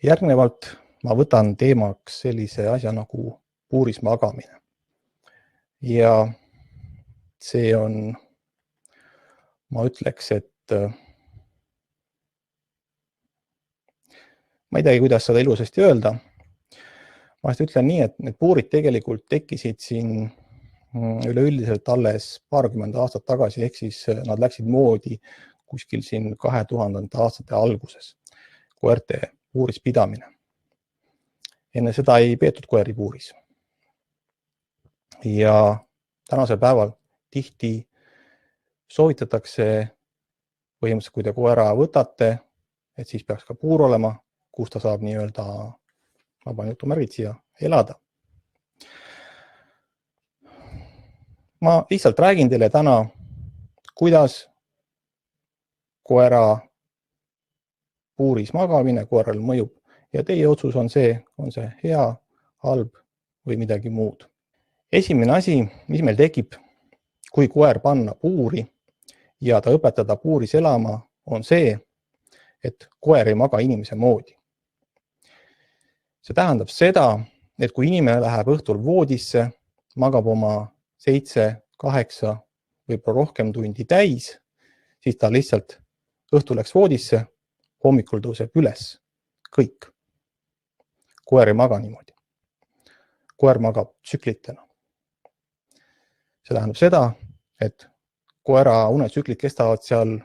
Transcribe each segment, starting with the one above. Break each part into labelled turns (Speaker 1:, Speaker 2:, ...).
Speaker 1: Järgnevalt ma võtan teemaks sellise asja nagu puuris magamine. Ja see on, ma ütleks, et ma ei teagi, kuidas seda ilusasti öelda. Ma ütlen nii, et need puurid tegelikult tekkisid siin üleüldiselt alles paarkümmend aastat tagasi, ehk siis nad läksid moodi kuskil siin 2000. aastate alguses. Koerte puuris pidamine. Enne seda ei peetud koeri puuris. Ja tänasel päeval tihti soovitatakse põhimõtteliselt, kui te koera võtate, et siis peaks ka puur olema, kus ta saab nii-öelda, ma panen jutumärgid siia, elada. Ma lihtsalt räägin teile täna, kuidas koera puuris magamine koeral mõjub ja teie otsus on see hea, halb või midagi muud. Esimene asi, mis meil tekib, kui koer panna puuri ja ta õpetada puuris elama, on see, et koer ei maga inimese moodi. See tähendab seda, et kui inimene läheb õhtul voodisse, magab oma 7, 8 või rohkem tundi täis, siis ta lihtsalt õhtul läks voodisse, hommikul tõuseb üles. Kõik. Koer ei maga niimoodi. Koer magab tsüklitena. See tähendab seda, et koera unetsüklid kestavad seal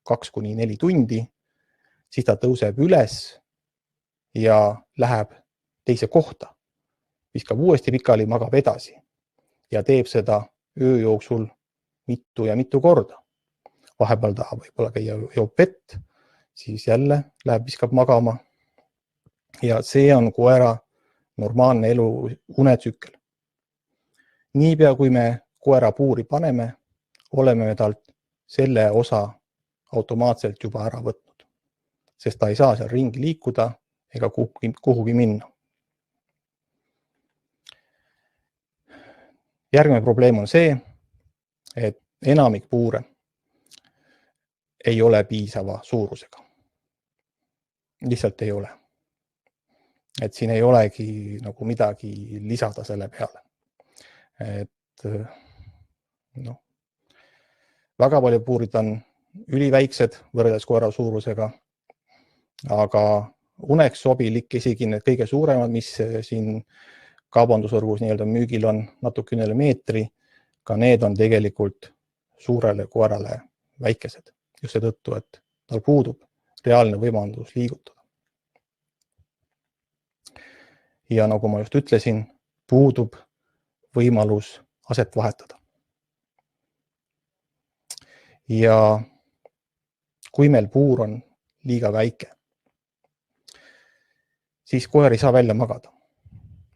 Speaker 1: 2–4 tundi, siis ta tõuseb üles ja läheb teise kohta, viskab uuesti pikali, magab edasi ja teeb seda öö jooksul mitu ja mitu korda. Vahepeal ta võib-olla käia joob vett, siis jälle läheb, viskab magama. Ja see on koera normaalne elu unetsükkel. Niipea kui me koera puuri paneme, oleme me talt selle osa automaatselt juba ära võtnud, sest ta ei saa seal ringi liikuda ega kuhugi minna. Järgmine probleem on see, et enamik puure ei ole piisava suurusega. Lihtsalt ei ole. Et siin ei olegi nagu midagi lisada selle peale. Et väga palju puurid on üliväiksed võrreldes koera suurusega, aga uneks sobilik isegi need kõige suuremad, mis siin kaubandusvõrgus nii-öelda müügil on natukene üle meetri, ka need on tegelikult suurele koerale väikesed. Just seetõttu, et tal puudub reaalne võimalus liigutada. Ja nagu ma just ütlesin, puudub võimalus aset vahetada. Ja kui meil puur on liiga väike, siis koer ei saa välja magada.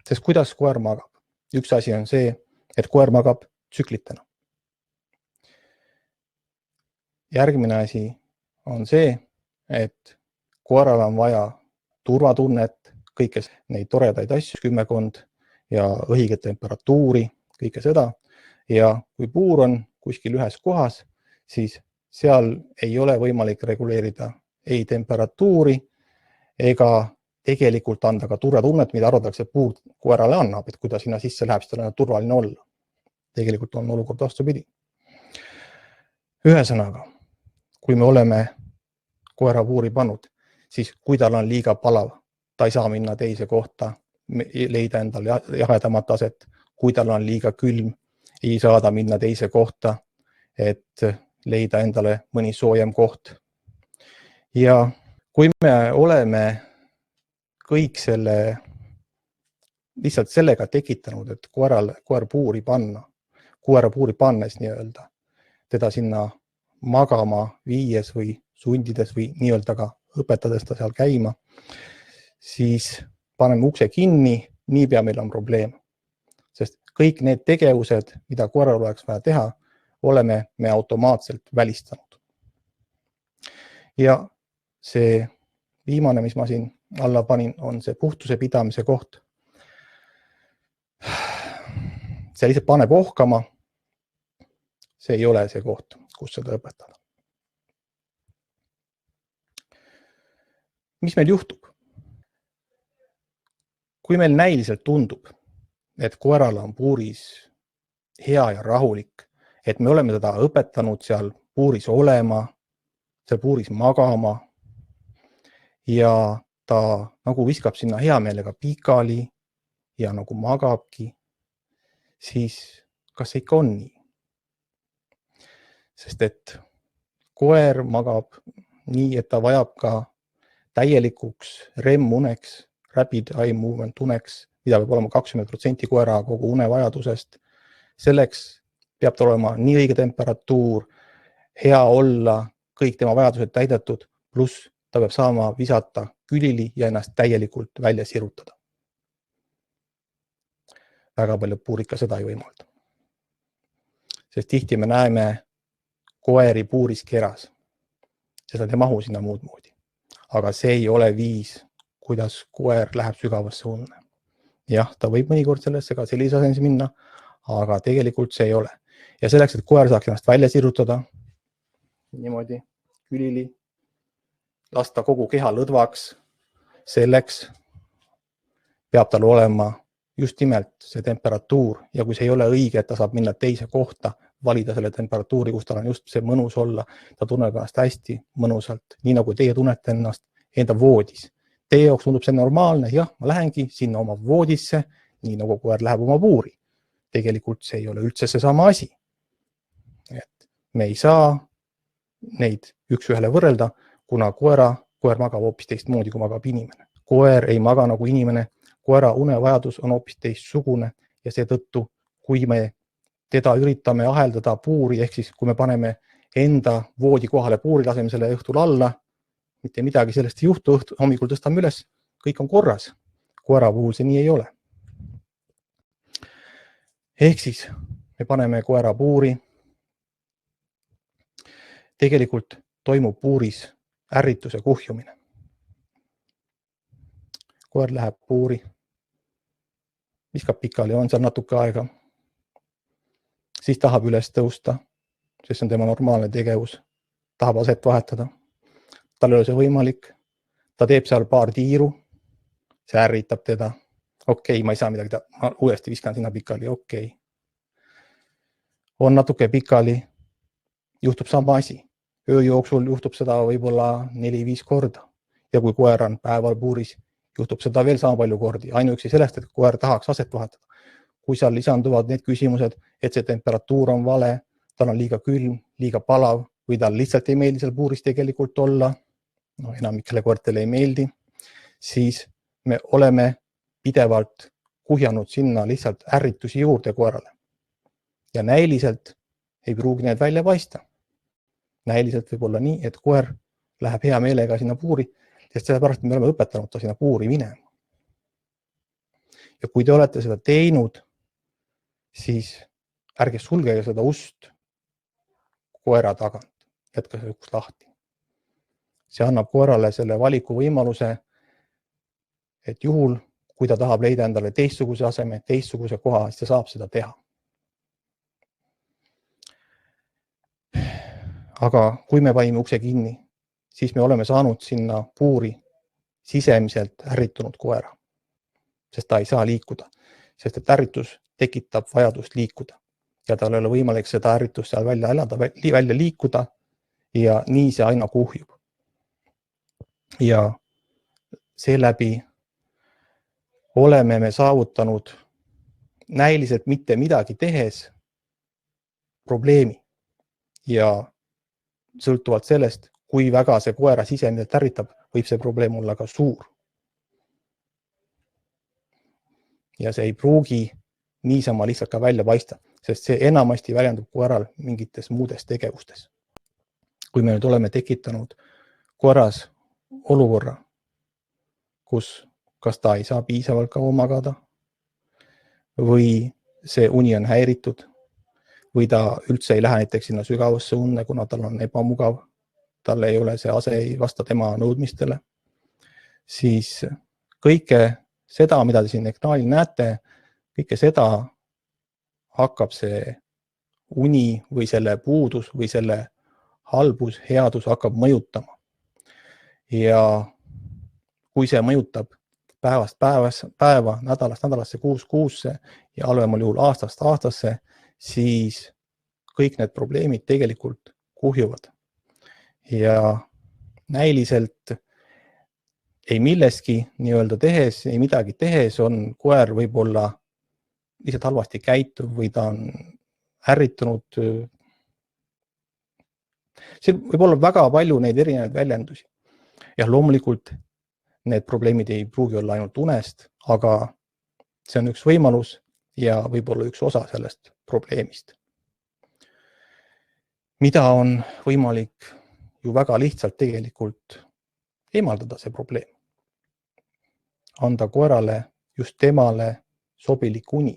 Speaker 1: Sest kuidas koer magab? Üks asi on see, et koer magab tsüklitena. Järgmine asi on see, et koeral on vaja turvatunnet, kõike neid toredaid asju, kümmekond ja õiget temperatuuri, kõike seda. Ja kui puur on kuskil ühes kohas, siis seal ei ole võimalik reguleerida ei temperatuuri ega tegelikult anda ka turvatunnet, mida arvatakse, et puur koerale annab, et kui ta sinna sisse läheb, siis tal on turvaline olla. Tegelikult on olukord vastupidi. Ühesõnaga, kui me oleme koera puuri pannud, siis kui tal on liiga palav, ta ei saa minna teise kohta, leida endal jahedamat aset. Kui tal on liiga külm, ei saa ta minna teise kohta, et leida endale mõni soojem koht. Ja kui me oleme kõik selle lihtsalt sellega tekitanud, et koer puuri panna, koera puuri pannes nii-öelda, teda sinna magama viies või sundides või nii-öelda ka õpetades ta seal käima, siis paneme ukse kinni, niipea meil on probleem. Sest kõik need tegevused, mida koeral oleks vaja teha, oleme me automaatselt välistanud. Ja see viimane, mis ma siin alla panin, on see puhtuse pidamise koht. See lihtsalt paneb ohkama. See ei ole see koht, kus seda õpetada. Mis meil juhtub? kui meil näiliselt tundub, et koeral on puuris hea ja rahulik, et me oleme teda õpetanud seal puuris olema, seal puuris magama ja ta nagu viskab sinna hea meelega pikali ja nagu magabki, siis kas see ikka on nii? Sest et koer magab nii, et ta vajab ka täielikuks REM-uneks, rapid eye movement uneks, mida peab olema 20% koera kogu unevajadusest. Selleks peab ta olema nii õige temperatuur, hea olla, kõik tema vajadused täidetud, pluss ta peab saama visata külili ja ennast täielikult välja sirutada. Väga palju puurid ka seda ei võimalda. Sest tihti me näeme koeri puuris keras, sest nad ei mahu sinna muud moodi. Aga see ei ole viis, kuidas koer läheb sügavasse unne. Jah, ta võib mõnikord sellesse ka sellise asendis minna, aga tegelikult see ei ole. Ja selleks, et koer saaks ennast välja sirutada, niimoodi külili, lasta kogu keha lõdvaks, selleks peab tal olema just nimelt see temperatuur ja kui see ei ole õige, et ta saab minna teise kohta, valida selle temperatuuri, kus tal on just see mõnus olla, ta tunneb ennast hästi mõnusalt, nii nagu teie tunnete ennast enda voodis. Teie jaoks tundub see normaalne, jah, ma lähengi sinna oma voodisse, nii nagu koer läheb oma puuri. Tegelikult see ei ole üldse seesama asi. Et me ei saa neid üks ühele võrrelda, kuna koer magab hoopis teistmoodi, kui magab inimene. Koer ei maga nagu inimene, koera unevajadus on hoopis teistsugune ja seetõttu, kui me teda üritame aheldada puuri, ehk siis kui me paneme enda voodi kohale puuri, laseme selle õhtul alla, mitte midagi sellest ei juhtu, hommikul tõstame üles, kõik on korras. Koera puhul see nii ei ole. Ehk siis me paneme koera puuri. Tegelikult toimub puuris ärritus ja kuhjumine. Koer läheb puuri, viskab pikali, on seal natuke aega. Siis tahab üles tõusta, sest see on tema normaalne tegevus. Tahab aset vahetada. Tal ei ole see võimalik. Ta teeb seal paar tiiru. See ärritab teda. Okei, ma ei saa midagi teha. Ma uuesti viskan sinna pikali. Okei. On natuke pikali. Juhtub sama asi. Öö jooksul juhtub seda võib-olla 4-5 korda. Ja kui koer on päeval puuris, juhtub seda veel sama palju kordi. Ainuüksi sellest, et koer tahaks aset vahetada. Kui seal lisanduvad need küsimused, et see temperatuur on vale, tal on liiga külm, liiga palav või tal lihtsalt ei meeldi seal puuris tegelikult olla, enamikele koertele ei meeldi, siis me oleme pidevalt kuhjanud sinna lihtsalt ärritusi juurde koerale. Ja näiliselt ei pruugi need välja paista. Näiliselt võib olla nii, et koer läheb hea meelega sinna puuri, sest sellepärast me oleme õpetanud ta sinna puuri minema. Ja kui te olete seda teinud, siis ärge sulgege seda ust koera tagant, jätke see uks lahti. See annab koerale selle valiku võimaluse, et juhul, kui ta tahab leida endale teistsuguse aseme, teistsuguse koha, siis ta saab seda teha. Aga kui me panime ukse kinni, siis me oleme saanud sinna puuri sisemiselt ärritunud koera, sest ta ei saa liikuda, sest et ärritus tekitab vajadust liikuda ja tal ei ole võimalik seda ärritust seal välja elada, välja liikuda ja nii see aina kuhjub. Ja seeläbi oleme me saavutanud näiliselt mitte midagi tehes probleemi ja sõltuvalt sellest, kui väga see koera sisemiselt ärritab, võib see probleem olla ka suur. Ja see ei pruugi niisama lihtsalt ka välja paista, sest see enamasti väljendub koeral mingites muudes tegevustes. Kui me nüüd oleme tekitanud koeras olukorra, kus kas ta ei saa piisavalt kaua magada või see uni on häiritud või ta üldse ei lähe näiteks sinna sügavasse unne, kuna tal on ebamugav, tal ei ole see ase, ei vasta tema nõudmistele, siis kõike seda, mida te siin ekraanil näete, kõike seda hakkab see uni või selle puudus või selle halbus, headus hakkab mõjutama. Ja kui see mõjutab päevast päeva, nädalast nädalasse, kuust kuusse ja halvemal juhul aastast aastasse, siis kõik need probleemid tegelikult kuhjuvad. Ja näiliselt ei milleski nii-öelda tehes, ei midagi tehes on koer võib-olla lihtsalt halvasti käituv või ta on ärritunud. See võib olla väga palju neid erinevaid väljendusi. Ja loomulikult need probleemid ei pruugi olla ainult unest, aga see on üks võimalus ja võib-olla üks osa sellest probleemist. Mida on võimalik ju väga lihtsalt tegelikult eemaldada see probleem. Anda koerale just temale sobilik uni.